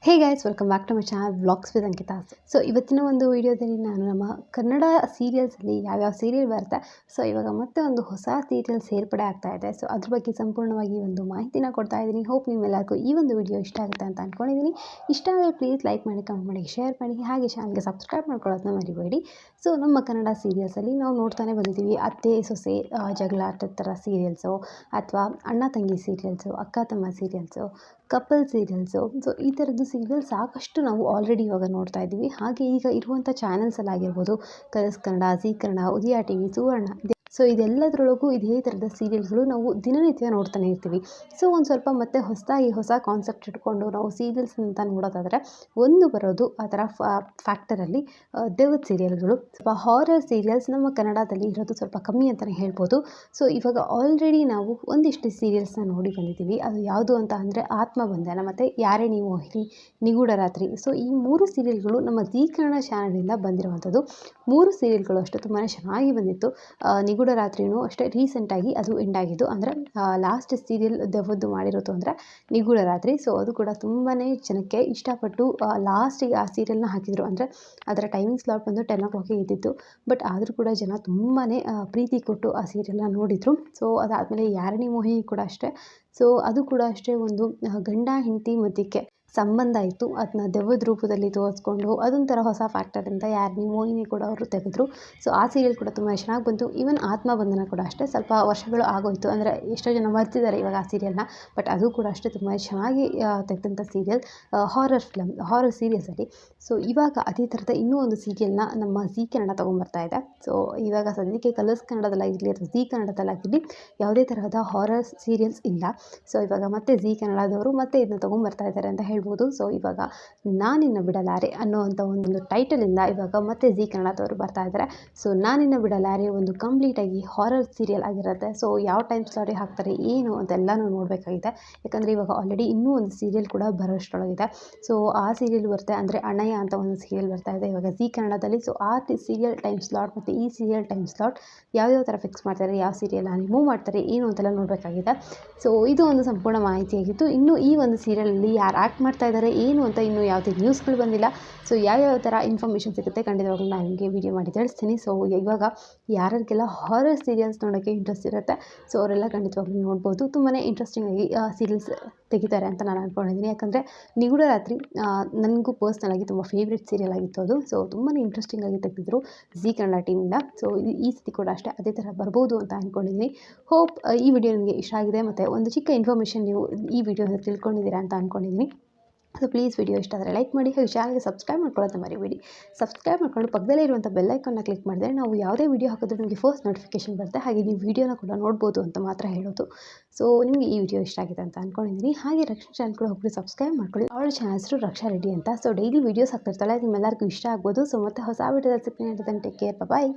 Hey guys, welcome back to my channel vlogs with Ankita. So ಇವತ್ತಿನ ಒಂದು ವಿಡಿಯೋದಲ್ಲಿ ನಾನು ನಮ್ಮ ಕನ್ನಡ ಸೀರಿಯಲ್ಸಲ್ಲಿ ಯಾವ್ಯಾವ ಸೀರಿಯಲ್ ಬರುತ್ತೆ, ಸೊ ಇವಾಗ ಮತ್ತೆ ಒಂದು ಹೊಸ ಸೀರಿಯಲ್ ಸೇರ್ಪಡೆ ಆಗ್ತಾ ಇದೆ. ಸೊ ಅದ್ರ ಬಗ್ಗೆ ಸಂಪೂರ್ಣವಾಗಿ ಒಂದು ಮಾಹಿತಿನ ಕೊಡ್ತಾ ಇದ್ದೀನಿ. ಹೋಪ್ ನಿಮ್ಮೆಲ್ಲರಿಗೂ ಈ ಒಂದು ವಿಡಿಯೋ ಇಷ್ಟ ಆಗುತ್ತೆ ಅಂತ ಅಂದ್ಕೊಂಡಿದ್ದೀನಿ. ಇಷ್ಟ ಆದರೆ ಪ್ಲೀಸ್ ಲೈಕ್ ಮಾಡಿ, ಕಮೆಂಟ್ ಮಾಡಿ, ಶೇರ್ ಮಾಡಿ, ಹಾಗೆ ಚಾನಲ್ಗೆ ಸಬ್ಸ್ಕ್ರೈಬ್ ಮಾಡ್ಕೊಳ್ಳೋದನ್ನ ಮರಿಬೇಡಿ. ಸೊ ನಮ್ಮ ಕನ್ನಡ ಸೀರಿಯಲ್ಸಲ್ಲಿ ನಾವು ನೋಡ್ತಾನೆ ಬಂದಿದ್ದೀವಿ ಅತ್ತೆ ಸೊಸೆ ಜಗಳ ಆಟದ ಥರ ಸೀರಿಯಲ್ಸು, ಅಥವಾ ಅಣ್ಣ ತಂಗಿ ಸೀರಿಯಲ್ಸು, ಅಕ್ಕ ತಮ್ಮ ಸೀರಿಯಲ್ಸು, ಕಪಲ್ ಸೀರಿಯಲ್ಸು. ಸೊ ಈ ಥರದ್ದು ಸೀರಿಯಲ್ ಸಾಕಷ್ಟು ನಾವು ಆಲ್ರೆಡಿ ಇವಾಗ ನೋಡ್ತಾ ಇದ್ದೀವಿ. ಹಾಗೆ ಈಗ ಇರುವಂಥ ಚಾನಲ್ಸಲ್ಲಾಗಿರ್ಬೋದು, ಕಲರ್ಸ್ ಕನ್ನಡ, ಜೀ ಕನ್ನಡ, ಉದಯ ಟಿವಿ, ಸುವರ್ಣ, ಸೊ ಇದೆಲ್ಲದರೊಳಗೂ ಇದೇ ಥರದ ಸೀರಿಯಲ್ಸ್ಗಳು ನಾವು ದಿನನಿತ್ಯ ನೋಡ್ತಾನೆ ಇರ್ತೀವಿ. ಸೊ ಒಂದು ಸ್ವಲ್ಪ ಮತ್ತೆ ಹೊಸ ಕಾನ್ಸೆಪ್ಟ್ ಇಟ್ಕೊಂಡು ನಾವು ಸೀರಿಯಲ್ಸ್ ಅಂತ ನೋಡೋದಾದರೆ ಒಂದು ಬರೋದು ಆ ಥರ ಫ್ಯಾಕ್ಟರಲ್ಲಿ ದೆವ್ವದ ಸೀರಿಯಲ್ಗಳು. ಸ್ವಲ್ಪ ಹಾರರ್ ಸೀರಿಯಲ್ಸ್ ನಮ್ಮ ಕನ್ನಡದಲ್ಲಿ ಇರೋದು ಸ್ವಲ್ಪ ಕಮ್ಮಿ ಅಂತಲೇ ಹೇಳ್ಬೋದು. ಸೊ ಇವಾಗ ಆಲ್ರೆಡಿ ನಾವು ಒಂದಿಷ್ಟು ಸೀರಿಯಲ್ಸ್ನ ನೋಡಿ ಬಂದಿದ್ದೀವಿ. ಅದು ಯಾವುದು ಅಂತ ಅಂದರೆ ಆತ್ಮಬಂಧನ ಮತ್ತು ಯಾರೇ ನೀವು ಮೋಹಿನಿ, ನಿಗೂಢ ರಾತ್ರಿ. ಸೊ ಈ 3 ಸೀರಿಯಲ್ಗಳು ನಮ್ಮ ಜೀ ಕನ್ನಡ ಚಾನಲಿಂದ ಬಂದಿರುವಂಥದ್ದು. 3 ಸೀರಿಯಲ್ಗಳು ಅಷ್ಟೇ ತುಂಬಾ ಚೆನ್ನಾಗಿ ಬಂದಿತ್ತು. ನಿಗೂಢ ರಾತ್ರಿನೂ ಅಷ್ಟೇ ರೀಸೆಂಟಾಗಿ ಅದು ಎಂಡ್ ಆಗಿದ್ದು. ಅಂದರೆ ಲಾಸ್ಟ್ ಸೀರಿಯಲ್ ದೆವ್ವದ್ದು ಮಾಡಿರೋದು ಅಂದರೆ ನಿಗೂಢ ರಾತ್ರಿ. ಸೊ ಅದು ಕೂಡ ತುಂಬಾ ಜನಕ್ಕೆ ಇಷ್ಟಪಟ್ಟು ಲಾಸ್ಟಿಗೆ ಆ ಸೀರಿಯಲ್ನ ಹಾಕಿದರು. ಅಂದರೆ ಅದರ ಟೈಮಿಂಗ್ ಸ್ಲಾಟ್ ಬಂದು 10 o'clock ಇದ್ದಿತ್ತು. ಬಟ್ ಆದರೂ ಕೂಡ ಜನ ತುಂಬಾ ಪ್ರೀತಿ ಕೊಟ್ಟು ಆ ಸೀರಿಯಲ್ನ ನೋಡಿದರು. ಸೊ ಅದಾದಮೇಲೆ ಯಾರಣಿ ಮೋಹಿನಿ ಕೂಡ ಅಷ್ಟೇ. ಸೊ ಅದು ಕೂಡ ಅಷ್ಟೇ ಒಂದು ಗಂಡ ಹೆಂಡತಿ ಮಧ್ಯಕ್ಕೆ ಸಂಬಂಧ ಇತ್ತು. ಅದನ್ನ ದೆವ್ವದ ರೂಪದಲ್ಲಿ ತೋರಿಸ್ಕೊಂಡು ಅದೊಂಥರ ಹೊಸ ಫ್ಯಾಕ್ಟರಿಂದ ಯಾರಣಿ ಮೋಹಿನಿ ಕೂಡ ಅವರು ತೆಗೆದ್ರು. ಸೊ ಆ ಸೀರಿಯಲ್ ಕೂಡ ತುಂಬ ಚೆನ್ನಾಗಿ ಬಂತು. ಈವನ್ ಆತ್ಮಬಂಧನ ಕೂಡ ಅಷ್ಟೇ ಸ್ವಲ್ಪ ವರ್ಷಗಳು ಆಗೋಯಿತು, ಅಂದರೆ ಎಷ್ಟೋ ಜನ ಮರ್ತಿದ್ದಾರೆ ಇವಾಗ ಆ ಸೀರಿಯಲ್ನ. ಬಟ್ ಅದು ಕೂಡ ಅಷ್ಟೇ ತುಂಬ ಚೆನ್ನಾಗಿ ತೆಗೆದಂಥ ಸೀರಿಯಲ್, ಹಾರರ್ ಸೀರಿಯಲ್ಸಲ್ಲಿ. ಸೊ ಇವಾಗ ಅದೇ ಥರದ ಇನ್ನೂ ಒಂದು ಸೀರಿಯಲ್ನ ನಮ್ಮ ಜೀ ಕನ್ನಡ ತೊಗೊಂಬರ್ತಾ ಇದೆ. ಸೊ ಇವಾಗ ಸದ್ಯಕ್ಕೆ ಕಲರ್ಸ್ ಕನ್ನಡದಲ್ಲಾಗಿರಲಿ ಅಥವಾ ಜೀ ಕನ್ನಡದಲ್ಲಾಗಿರಲಿ ಯಾವುದೇ ತರಹದ ಹಾರರ್ ಸೀರಿಯಲ್ಸ್ ಇಲ್ಲ. ಸೊ ಇವಾಗ ಮತ್ತೆ ಜೀ ಕನ್ನಡದವರು ಮತ್ತೆ ಇದನ್ನ ತೊಗೊಂಬರ್ತಾ ಇದ್ದಾರೆ ಅಂತ ಹೇಳ್ಬೋದು. ಸೊ ಇವಾಗ ನಾನಿನ್ನ ಬಿಡಲಾರೆ ಅನ್ನೋವಂಥ ಒಂದು ಟೈಟಲಿಂದ ಇವಾಗ ಮತ್ತೆ ಜೀ ಕನ್ನಡದವರು ಬರ್ತಾ ಇದ್ದಾರೆ. ಸೊ ನಾನಿನ್ನ ಬಿಡಲಾರೆ ಒಂದು ಕಂಪ್ಲೀಟಾಗಿ ಹಾರರ್ ಸೀರಿಯಲ್ ಆಗಿರುತ್ತೆ. ಸೊ ಯಾವ ಟೈಮ್ ಸ್ಲಾಟಿಗೆ ಹಾಕ್ತಾರೆ ಏನು ಅಂತೆಲ್ಲನೂ ನೋಡಬೇಕಾಗಿದೆ. ಯಾಕಂದರೆ ಇವಾಗ ಆಲ್ರೆಡಿ ಇನ್ನೂ ಒಂದು ಸೀರಿಯಲ್ ಕೂಡ ಬರೋಷ್ಟರೊಳಗಿದೆ. ಸೊ ಆ ಸೀರಿಯಲ್ ಬರುತ್ತೆ, ಅಂದರೆ ಅಣ್ಣಯ್ಯ ಅಂತ ಒಂದು ಸೀರಿಯಲ್ ಬರ್ತಾ ಇದೆ ಇವಾಗ ಜೀ ಕನ್ನಡದಲ್ಲಿ. ಸೊ ಆ ಸೀರಿಯಲ್ ಟೈಮ್ ಸ್ಲಾಟ್ ಮತ್ತು ಈ ಸೀರಿಯಲ್ ಟೈಮ್ ಸ್ಲಾಟ್ ಯಾವ್ಯಾವ ಥರ ಫಿಕ್ಸ್ ಮಾಡ್ತಾರೆ, ಯಾವ ಸೀರಿಯಲ್ನ ರಿಮೂವ್ ಮಾಡ್ತಾರೆ ಏನು ಅಂತೆಲ್ಲ ನೋಡಬೇಕಾಗಿದೆ. ಸೊ ಇದು ಒಂದು ಸಂಪೂರ್ಣ ಮಾಹಿತಿಯಾಗಿತ್ತು. ಇನ್ನು ಈ ಒಂದು ಸೀರಿಯಲಲ್ಲಿ ಯಾರು ಆ್ಯಕ್ಟ್ ಮಾಡ್ತಾ ಇದ್ದಾರೆ ಏನು ಅಂತ ಇನ್ನೂ ಯಾವುದೇ ನ್ಯೂಸ್ಗಳು ಬಂದಿಲ್ಲ. ಸೊ ಯಾವ್ಯಾವ ಥರ ಇನ್ಫಾರ್ಮೇಷನ್ ಸಿಗುತ್ತೆ ಖಂಡಿತವಾಗ್ಲೂ ನಾನು ನಿಮಗೆ ವಿಡಿಯೋ ಮಾಡಿ ತಿಳಿಸ್ತೀನಿ. ಸೊ ಇವಾಗ ಯಾರಿಗೆಲ್ಲ ಹಾರರ್ ಸೀರಿಯಲ್ಸ್ ನೋಡೋಕ್ಕೆ ಇಂಟ್ರೆಸ್ಟ್ ಇರುತ್ತೆ, ಸೊ ಅವರೆಲ್ಲ ಖಂಡಿತವಾಗ್ಲೂ ನೋಡ್ಬೋದು. ತುಂಬಾ ಇಂಟ್ರೆಸ್ಟಿಂಗಾಗಿ ಸೀರಿಯಲ್ಸ್ ತೆಗಿತಾರೆ ಅಂತ ನಾನು ಅಂದ್ಕೊಂಡಿದ್ದೀನಿ. ಯಾಕಂದರೆ ನಿಗೂಢ ರಾತ್ರಿ ನನಗೂ ಪರ್ಸ್ನಲಾಗಿ ತುಂಬ ಫೇವ್ರೆಟ್ ಸೀರಿಯಲ್ ಆಗಿತ್ತು ಅದು. ಸೊ ತುಂಬಾ ಇಂಟ್ರೆಸ್ಟಿಂಗಾಗಿ ತೆಗೆದಿದ್ರು ಜೀ ಕನ್ನಡ ಟೀಮಿಂದ. ಸೊ ಈ ಸತಿ ಕೂಡ ಅಷ್ಟೇ ಅದೇ ಥರ ಬರ್ಬೋದು ಅಂತ ಅಂದ್ಕೊಂಡಿದ್ದೀನಿ. ಹೋಪ್ ಈ ವಿಡಿಯೋ ನಿಮಗೆ ಇಷ್ಟ ಆಗಿದೆ ಮತ್ತು ಒಂದು ಚಿಕ್ಕ ಇನ್ಫಾರ್ಮೇಷನ್ ನೀವು ಈ ವಿಡಿಯೋನ ತಿಳ್ಕೊಂಡಿದ್ದೀರಾ ಅಂತ ಅಂದ್ಕೊಂಡಿದ್ದೀನಿ. ಸೊ ಪ್ಲೀಸ್ ವಿಡಿಯೋ ಇಷ್ಟ ಆದರೆ ಲೈಕ್ ಮಾಡಿ, ಹಾಗೆ ಚಾನಲ್ಗೆ ಸಬ್ಸ್ಕ್ರೈಬ್ ಮಾಡ್ಕೊಳ್ಳೋದನ್ನ ಮರಿಬೇಡಿ. ಸಬ್ಸ್ಕ್ರೈಬ್ ಮಾಡ್ಕೊಂಡು ಪಕ್ಕದಲ್ಲೇ ಇರುವಂಥ ಬೆಲ್ ಐಕಾನ್ನ ಕ್ಲಿಕ್ ಮಾಡಿದ್ರೆ ನಾವು ಯಾವುದೇ ವಿಡಿಯೋ ಹಾಕಿದ್ರೆ ನಿಮಗೆ ಫಸ್ಟ್ ನೋಟಿಫಿಕೇಶನ್ ಬರುತ್ತೆ. ಹಾಗೆ ನೀವು ವಿಡಿಯೋನ ಕೂಡ ನೋಡ್ಬೋದು ಅಂತ ಮಾತ್ರ ಹೇಳೋದು. ಸೊ ನಿಮಗೆ ಈ ವಿಡಿಯೋ ಇಷ್ಟ ಆಗಿದೆ ಅಂತ ಅಂದ್ಕೊಂಡಿದ್ದೀನಿ. ಹಾಗೆ ರಕ್ಷಾ ಚಾನಲ್ ಕೂಡ ಹೋಗಿ ಸಬ್ಸ್ಕ್ರೈಬ್ ಮಾಡ್ಕೊಳ್ಳಿ. ಅವಳ ಚಾನಲ್ ಹೆಸರು ರಕ್ಷಾ ರೆಡ್ಡಿ ಅಂತ. ಸೊ ಡೈಲಿ ವೀಡಿಯೋಸ್ ಹಾಕ್ತಿರ್ತಾಳೆ, ನಿಮ್ಮೆಲ್ಲರಿಗೂ ಇಷ್ಟ ಆಗ್ಬೋದು. ಸೊ ಮತ್ತೆ ಹೊಸ ವಿಡಿಯೋದಲ್ಲಿ ಸಿಗ್ತೀನಿ. ಟೇಕ್ ಕೇರ್, ಬಾಯ್.